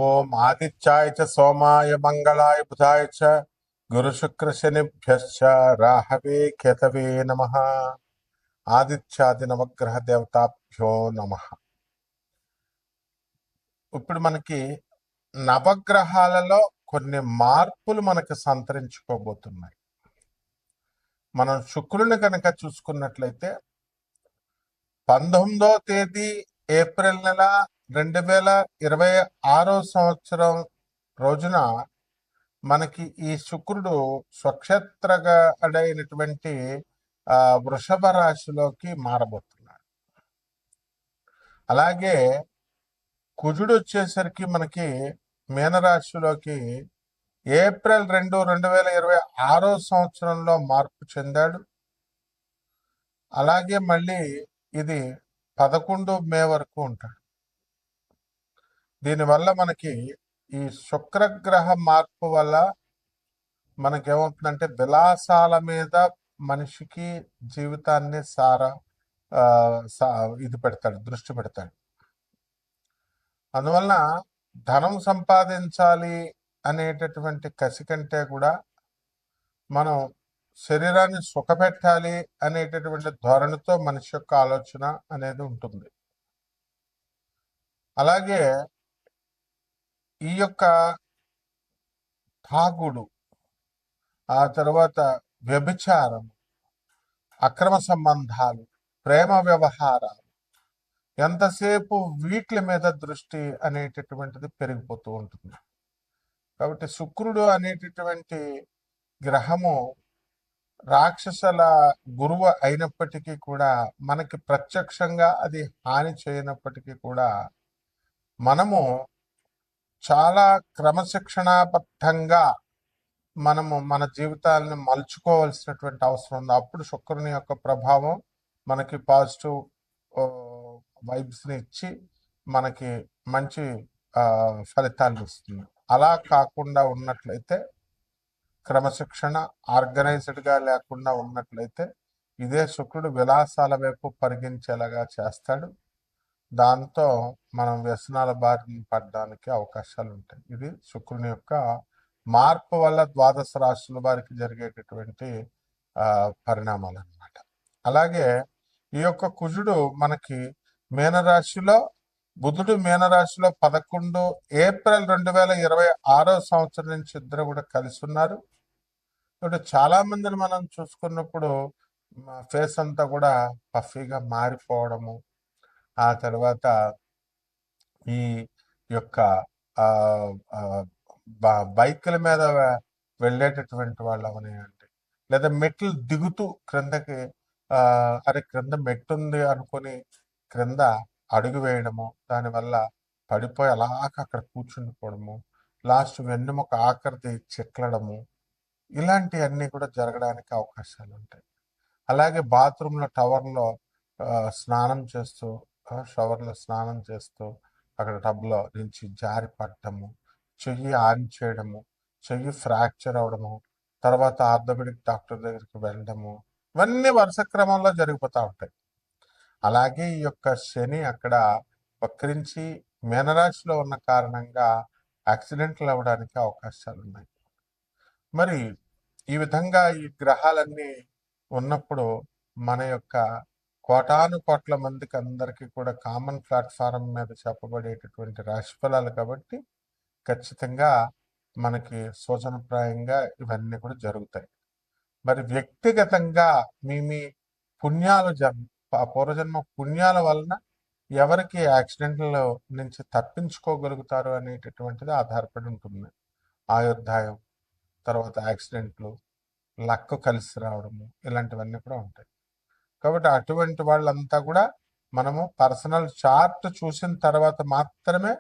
ఓం ఆదిత్యాయ చ సోమాయ మంగళాయ బుధాయ చ గురుశుక్రశనిభ్యశ్చ రాహవే కేతవే నమః. ఆదిత్యాది నవగ్రహ దేవతాభ్యో నమః. ఇప్పుడు మనకి నవగ్రహాలలో కొన్ని మార్పులు మనకి సంతరించుకోబోతున్నాయి. మనం శుక్రుని కనుక చూసుకున్నట్లయితే 19వ తేదీ ఏప్రిల్ నెల 2026 సంవత్సరం రోజున మనకి ఈ శుక్రుడు స్వక్షేత్రగడైనటువంటి వృషభ రాశిలోకి మారబోతున్నాడు. అలాగే కుజుడు వచ్చేసరికి మనకి మీనరాశిలోకి ఏప్రిల్ 2, 2026 సంవత్సరంలో మార్పు చెందాడు. అలాగే మళ్ళీ ఇది 11 మే వరకు ఉంటాడు. దీనివల్ల మనకి ఈ శుక్రగ్రహ మార్పు వల్ల మనకేమవుతుందంటే విలాసాల మీద మనిషికి జీవితాన్ని ఇది పెడతాడు, దృష్టి పెడతాడు. అందువలన ధనం సంపాదించాలి అనేటటువంటి కసి కంటే కూడా మనం శరీరాన్ని సుఖపెట్టాలి అనేటటువంటి ధోరణితో మనిషి యొక్క ఆలోచన అనేది ఉంటుంది. అలాగే ఈ యొక్క తాగుడు, ఆ తర్వాత వ్యభిచారం, అక్రమ సంబంధాలు, ప్రేమ వ్యవహారాలు, ఎంతసేపు వీటి మీద దృష్టి అనేటటువంటిది పెరిగిపోతూ ఉంటుంది. కాబట్టి శుక్రుడు అనేటటువంటి గ్రహము రాక్షసుల గురువు అయినప్పటికీ కూడా మనకి ప్రత్యక్షంగా అది హాని చేయనప్పటికీ కూడా మనము చాలా క్రమశిక్షణాబద్ధంగా మనము మన జీవితాలను మలుచుకోవాల్సినటువంటి అవసరం ఉంది. అప్పుడు శుక్రుని యొక్క ప్రభావం మనకి పాజిటివ్ వైబ్స్ని ఇచ్చి మనకి మంచి ఫలితాలను ఇస్తుంది. అలా కాకుండా ఉన్నట్లయితే, క్రమశిక్షణ ఆర్గనైజ్డ్గా లేకుండా ఉన్నట్లయితే ఇదే శుక్రుడు విలాసాల వైపు పరిగించేలాగా చేస్తాడు. దాంతో మనం వ్యసనాల బారిన పడడానికి అవకాశాలు ఉంటాయి. ఇది శుక్రుని యొక్క మార్పు వల్ల ద్వాదశ రాశుల వారికి జరిగేటటువంటి పరిణామాలు అన్నమాట. అలాగే ఈ యొక్క కుజుడు మనకి మీనరాశిలో, బుధుడు మీనరాశిలో 11 ఏప్రిల్ 2026 సంవత్సరం నుంచి ఇద్దరు కూడా కలిసి ఉన్నారు. ఇప్పుడు చాలా మందిని మనం చూసుకున్నప్పుడు ఫేస్ అంతా కూడా పఫీగా మారిపోవడము, ఆ తర్వాత ఈ యొక్క బైకుల మీద వెళ్ళేటటువంటి వాళ్ళు అవనివ్వండి, లేదా మెట్లు దిగుతూ క్రిందకి అరే క్రింద మెట్టు ఉంది అనుకొని క్రింద అడుగు వేయడము, దానివల్ల పడిపోయి అలాగ అక్కడ కూర్చుండిపోవడము, లాస్ట్ వెన్నుముక ఆకృతి చిట్లడము, ఇలాంటివన్నీ కూడా జరగడానికి అవకాశాలు ఉంటాయి. అలాగే బాత్రూంలో టవర్లో స్నానం చేస్తూ, షవర్లో స్నానం చేస్తూ అక్కడ టబ్లో నుంచి జారి పడటము, చెయ్యి ఆన్ చేయడము, చెయ్యి ఫ్రాక్చర్ అవడము, తర్వాత ఆర్థోపెడిక్ డాక్టర్ దగ్గరికి వెళ్ళడము, ఇవన్నీ వరుస క్రమంలో జరిగిపోతూ ఉంటాయి. అలాగే ఈ యొక్క శని అక్కడ వక్రించి మీనరాశిలో ఉన్న కారణంగా యాక్సిడెంట్లు అవ్వడానికి అవకాశాలు ఉన్నాయి. మరి ఈ విధంగా ఈ గ్రహాలన్నీ ఉన్నప్పుడు మన యొక్క కోటాను కోట్ల మందికి అందరికీ కూడా కామన్ ప్లాట్ఫారం మీద చెప్పబడేటటువంటి రాశి ఫలాలు కాబట్టి ఖచ్చితంగా మనకి సూచనప్రాయంగా ఇవన్నీ కూడా జరుగుతాయి. మరి వ్యక్తిగతంగా మీ పుణ్యాలు పూర్వజన్మ పుణ్యాల వలన ఎవరికి యాక్సిడెంట్ల నుంచి తప్పించుకోగలుగుతారు అనేటటువంటిది ఆధారపడి ఉంటుంది. ఆయుర్దాయం, తర్వాత యాక్సిడెంట్లు, లక్ కలిసి రావడము, ఇలాంటివన్నీ కూడా ఉంటాయి. కాబట్టి అటువంటి వాళ్ళంతా కూడా మనము పర్సనల్ చార్ట్ చూసిన తర్వాత మాత్రమే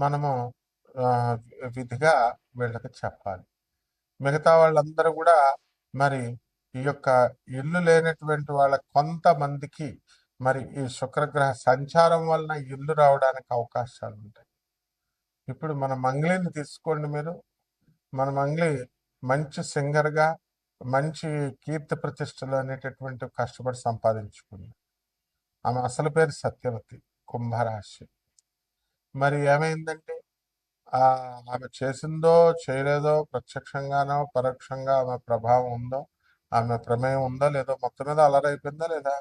మనము విధిగా వీళ్ళకి చెప్పాలి. మిగతా వాళ్ళందరూ కూడా మరి ఈ యొక్క ఇల్లు లేనటువంటి వాళ్ళ కొంతమందికి మరి ఈ శుక్రగ్రహ సంచారం వలన ఇల్లు రావడానికి అవకాశాలు ఉంటాయి. ఇప్పుడు మన మంగ్లీని తీసుకోండి మీరు. మన మంగ్లీ మంచి సింగర్గా, మంచి కీర్తి ప్రతిష్టలు అనేటటువంటి కష్టపడి సంపాదించుకుంది. ఆమె అసలు పేరు సత్యవతి, కుంభరాశి. మరి ఏమైందంటే ఆమె చేసిందో చేయలేదో, ప్రత్యక్షంగానో పరోక్షంగా ఆమె ప్రభావం ఉందో, ఆమె ప్రమేయం ఉందో లేదో, మొత్తం మీద అలరైపోయిందా లేదా.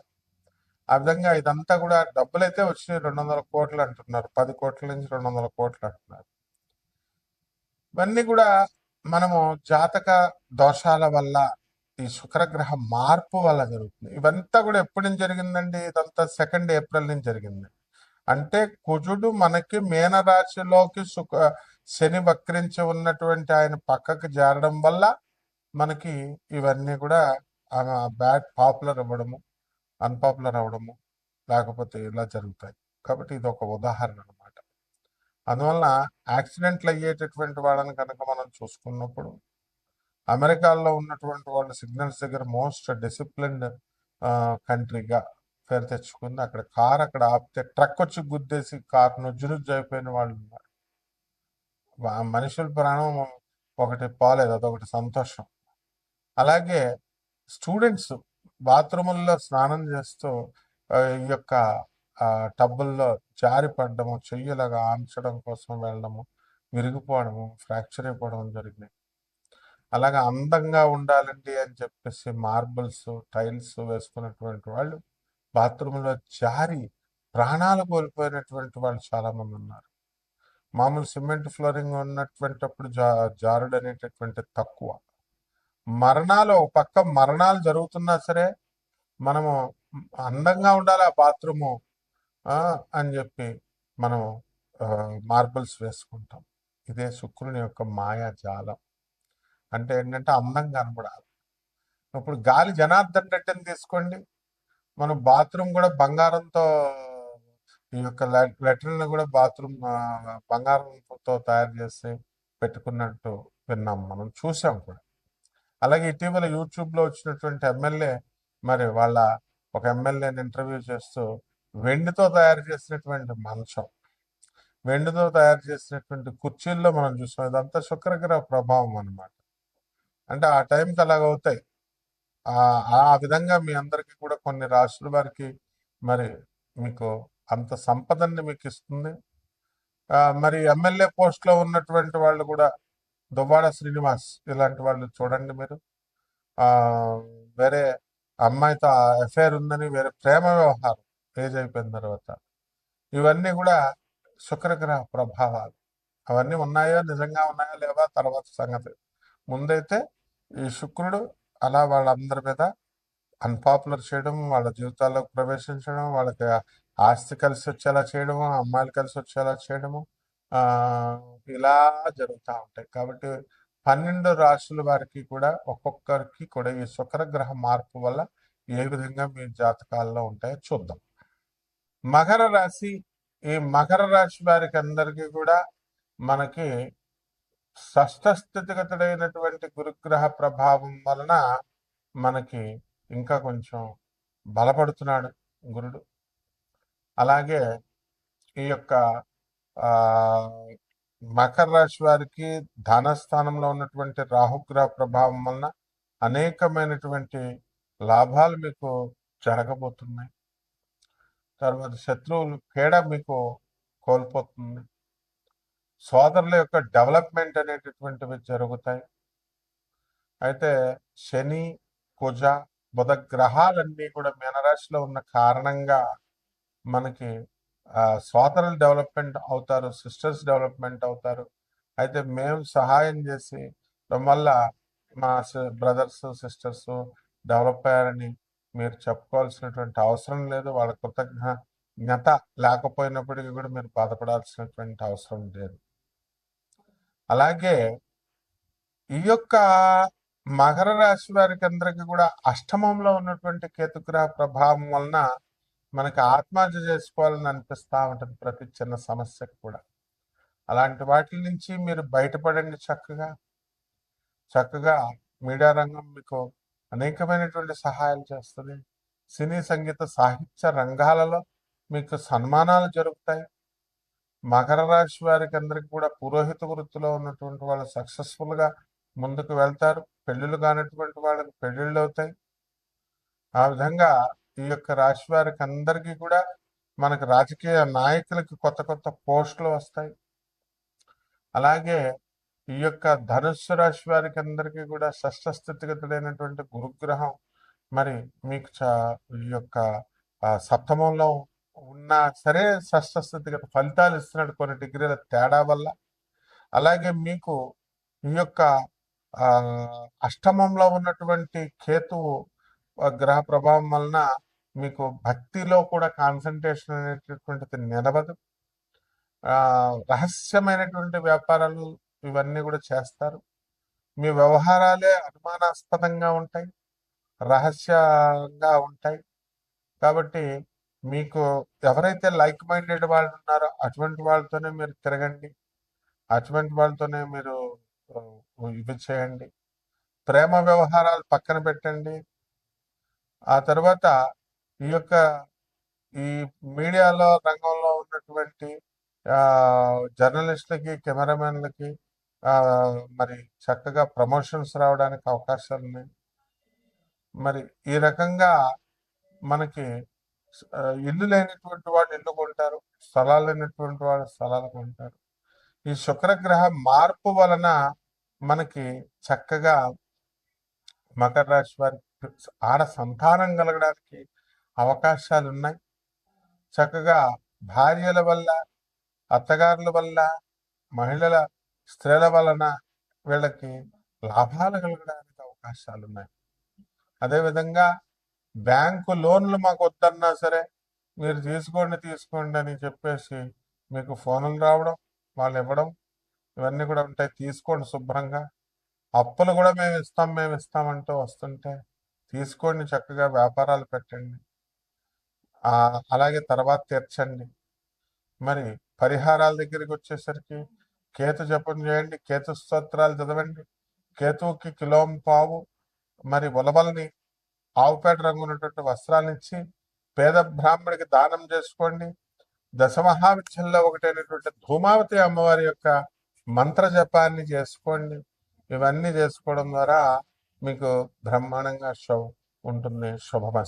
ఆ విధంగా ఇదంతా కూడా డబ్బులైతే వచ్చి 200 కోట్లు అంటున్నారు, 10 కోట్ల నుంచి 200 కోట్లు అంటున్నారు. ఇవన్నీ కూడా మనము జాతక దోషాల వల్ల, ఈ శుక్రగ్రహ మార్పు వల్ల జరుగుతుంది. ఇవంతా కూడా ఎప్పటి నుంచి జరిగిందండి? ఇదంతా 2 ఏప్రిల్ నుంచి జరిగింది. అంటే కుజుడు మనకి మీనరాశిలోకి శని వక్రించి ఉన్నటువంటి ఆయన పక్కకి చేరడం వల్ల మనకి ఇవన్నీ కూడా బ్యాడ్ పాపులర్ అవ్వడము, అన్పాపులర్ అవ్వడము, లేకపోతే ఇలా జరుగుతాయి. కాబట్టి ఇది ఒక ఉదాహరణ అనమాట. అందువల్ల యాక్సిడెంట్లు అయ్యేటటువంటి వాళ్ళని కనుక మనం చూసుకున్నప్పుడు, అమెరికాలో ఉన్నటువంటి వాళ్ళు సిగ్నల్స్ దగ్గర మోస్ట్ డిసిప్లిన్డ్ కంట్రీగా పేరు తెచ్చుకుంది. అక్కడ కార్ అక్కడ ఆపితే ట్రక్ వచ్చి గుద్దేసి కార్ నుజ్జు అయిపోయిన వాళ్ళు ఉన్నారు. మనుషుల ప్రాణం ఒకటి పోలేదు, అదొకటి సంతోషం. అలాగే స్టూడెంట్స్ బాత్రూముల్లో స్నానం చేస్తూ ఈ యొక్క టబ్బుల్లో జారి పడ్డము, చెయ్యలాగా ఆంచడం కోసం వెళ్ళడము, విరిగిపోవడము, ఫ్రాక్చర్ అయిపోవడం జరిగినాయి. అలాగా అందంగా ఉండాలండి అని చెప్పేసి మార్బుల్స్, టైల్స్ వేసుకున్నటువంటి వాళ్ళు బాత్రూంలో జారి ప్రాణాలు కోల్పోయినటువంటి వాళ్ళు చాలామంది ఉన్నారు. మామూలు సిమెంట్ ఫ్లోరింగ్ ఉన్నటువంటిప్పుడు జారుడు అనేటటువంటి తక్కువ. మరణాలు ఒక పక్క మరణాలు జరుగుతున్నా సరే మనము అందంగా ఉండాలి ఆ బాత్రూము అని చెప్పి మనం మార్బుల్స్ వేసుకుంటాం. ఇదే శుక్రుని యొక్క మాయాజాలం. అంటే ఏంటంటే అందంగా కనపడాలి. ఇప్పుడు గాలి జనార్దన్ రెడ్డిని తీసుకోండి, మనం బాత్రూమ్ కూడా బంగారంతో, ఈ యొక్క లెటర్ని కూడా బాత్రూమ్ బంగారంతో తయారు చేసి పెట్టుకున్నట్టు విన్నాం, మనం చూసాం కూడా. అలాగే ఇటీవల యూట్యూబ్లో వచ్చినటువంటి ఎమ్మెల్యే, మరి వాళ్ళ ఒక ఎమ్మెల్యేని ఇంటర్వ్యూ చేస్తూ వెండితో తయారు చేసినటువంటి మంచం, వెండితో తయారు చేసినటువంటి కుర్చీల్లో మనం చూసాం. ఇదంతా శుక్రగ్రహ ప్రభావం అనమాట. అంటే ఆ టైంకి అలాగవుతాయి. ఆ విధంగా మీ అందరికీ కూడా కొన్ని రాష్ట్రాల వారికి మరి మీకు అంత సంపదని మీకు ఇస్తుంది. మరి ఎమ్మెల్యే పోస్ట్లో ఉన్నటువంటి వాళ్ళు కూడా దువ్వాడ శ్రీనివాస్ ఇలాంటి వాళ్ళు చూడండి మీరు, వేరే అమ్మాయితో అఫైర్ ఉందని వేరే ప్రేమ వ్యవహారం ఏజ్ అయిపోయిన తర్వాత, ఇవన్నీ కూడా శుక్రగ్రహ ప్రభావాలు. అవన్నీ ఉన్నాయో, నిజంగా ఉన్నాయో లేవా తర్వాత సంగతి. ముందైతే ఈ శుక్రుడు అలా వాళ్ళందరి మీద అన్పాపులర్ చేయడం, వాళ్ళ జీవితాల్లోకి ప్రవేశించడం, వాళ్ళకి ఆస్తి కలిసి వచ్చేలా చేయడము, అమ్మాయిలు కలిసి వచ్చేలా చేయడము, ఇలా జరుగుతూ ఉంటాయి. కాబట్టి 12 రాశుల వారికి కూడా ఒక్కొక్కరికి కూడా ఈ శుక్రగ్రహ మార్పు వల్ల ఏ విధంగా మీ జాతకాల్లో ఉంటాయో చూద్దాం. మకర రాశి, ఈ మకర రాశి వారికి అందరికీ కూడా మనకి షష్ఠస్థితిగతుడైనటువంటి గురుగ్రహ ప్రభావం వలన మనకి ఇంకా కొంచెం బలపడుతున్నాడు గురుడు. అలాగే ఈ యొక్క మకర రాశి వారికి ధనస్థానంలో ఉన్నటువంటి రాహుగ్రహ ప్రభావం వలన అనేకమైనటువంటి లాభాలు మీకు జరగబోతున్నాయి. తర్వాత శత్రువులు పీడ మీకు కోల్పోతుంది. సోదరుల యొక్క డెవలప్మెంట్ అనేటటువంటివి జరుగుతాయి. అయితే శని, కుజ, బుధ గ్రహాలన్నీ కూడా మీనరాశిలో ఉన్న కారణంగా మనకి సోదరులు డెవలప్మెంట్ అవుతారు, సిస్టర్స్ డెవలప్మెంట్ అవుతారు. అయితే మేము సహాయం చేసి వల్ల మా బ్రదర్స్ సిస్టర్స్ డెవలప్ అయ్యారని మీరు చెప్పుకోవాల్సినటువంటి అవసరం లేదు. వాళ్ళ కృతజ్ఞత లేకపోయినప్పటికీ కూడా మీరు బాధపడాల్సినటువంటి అవసరం లేదు. అలాగే ఈ యొక్క మకర రాశి వారికి అందరికీ కూడా అష్టమంలో ఉన్నటువంటి కేతుగ్రహ ప్రభావం వలన మనకి ఆత్మహత్య చేసుకోవాలని అనిపిస్తూ ఉంటుంది ప్రతి చిన్న సమస్యకు కూడా. అలాంటి వాటి నుంచి మీరు బయటపడండి. చక్కగా మీడియా రంగం మీకు అనేకమైనటువంటి సహాయాలు చేస్తుంది. సినీ, సంగీత, సాహిత్య రంగాలలో మీకు సన్మానాలు జరుగుతాయి. మకర రాశి వారికి అందరికి కూడా పురోహిత వృత్తిలో ఉన్నటువంటి వాళ్ళు సక్సెస్ఫుల్గా ముందుకు వెళ్తారు. పెళ్ళిళ్ళు కానటువంటి వాళ్ళకి పెళ్ళిళ్ళు అవుతాయి. ఆ విధంగా ఈ యొక్క రాశి వారికి అందరికీ కూడా మనకు రాజకీయ నాయకులకి కొత్త కొత్త పోస్టులు వస్తాయి. అలాగే ఈ యొక్క ధనుస్సు రాశి వారికి అందరికీ కూడా షష్ఠ స్థితిగతుడైనటువంటి గురుగ్రహం మరి మీకు ఈ యొక్క సప్తమంలో ఉన్నా సరే షష్ఠ స్థితిగత ఫలితాలు ఇస్తున్నాడు కొన్ని డిగ్రీల తేడా వల్ల. అలాగే మీకు ఈ యొక్క అష్టమంలో ఉన్నటువంటి కేతువు గ్రహ ప్రభావం వలన మీకు భక్తిలో కూడా కాన్సన్ట్రేషన్ అనేటటువంటిది నిలవదు. రహస్యమైనటువంటి వ్యాపారాలు ఇవన్నీ కూడా చేస్తారు. మీ వ్యవహారాలే అనుమానాస్పదంగా ఉంటాయి, రహస్యంగా ఉంటాయి. కాబట్టి మీకు ఎవరైతే లైక్ మైండెడ్ వాళ్ళు ఉన్నారో అటువంటి వాళ్ళతోనే మీరు తిరగండి, అటువంటి వాళ్ళతోనే మీరు ఇవి చేయండి. ప్రేమ వ్యవహారాలు పక్కన పెట్టండి. ఆ తర్వాత ఈ యొక్క ఈ మీడియాలో రంగంలో ఉన్నటువంటి జర్నలిస్టులకి, కెమెరామెన్లకి మరి చక్కగా ప్రమోషన్స్ రావడానికి అవకాశాలు ఉన్నాయి. మరి ఈ రకంగా మనకి ఇల్లు లేనటువంటి వాళ్ళు ఇల్లు కొంటారు, స్థలాలు లేనటువంటి వాళ్ళు స్థలాలు కొంటారు. ఈ శుక్రగ్రహ మార్పు వలన మనకి చక్కగా మకర రాశి వారికి ఆడ సంతానం కలగడానికి అవకాశాలు ఉన్నాయి. చక్కగా భార్యల వల్ల, అత్తగారుల వల్ల, మహిళల స్త్రీల వలన వీళ్ళకి లాభాలు కలగడానికి అవకాశాలు ఉన్నాయి. అదేవిధంగా బ్యాంకు లోన్లు మాకు వద్దన్నా సరే మీరు తీసుకోండి అని చెప్పేసి మీకు ఫోన్లు రావడం, వాళ్ళు ఇవ్వడం, ఇవన్నీ కూడా ఉంటాయి. తీసుకోండి శుభ్రంగా. అప్పులు కూడా మేము ఇస్తామంటూ వస్తుంటే తీసుకోండి, చక్కగా వ్యాపారాలు పెట్టండి, అలాగే తర్వాత తీర్చండి. మరి పరిహారాల దగ్గరికి వచ్చేసరికి కేతు జపం చేయండి, కేతు స్తోత్రాలు చదవండి, కేతువుకి కిలోం పావు మరి ఉలవల్ని ఆవుపేట రంగు ఉన్నటువంటి వస్త్రాలను ఇచ్చి పేద బ్రాహ్మడికి దానం చేసుకోండి. దశమహావిద్యల్లో ఒకటైనటువంటి ధూమావతి అమ్మవారి యొక్క మంత్ర జపాన్ని చేసుకోండి. ఇవన్నీ చేసుకోవడం ద్వారా మీకు బ్రహ్మాండంగా ఉంటుంది. శుభమస్తు.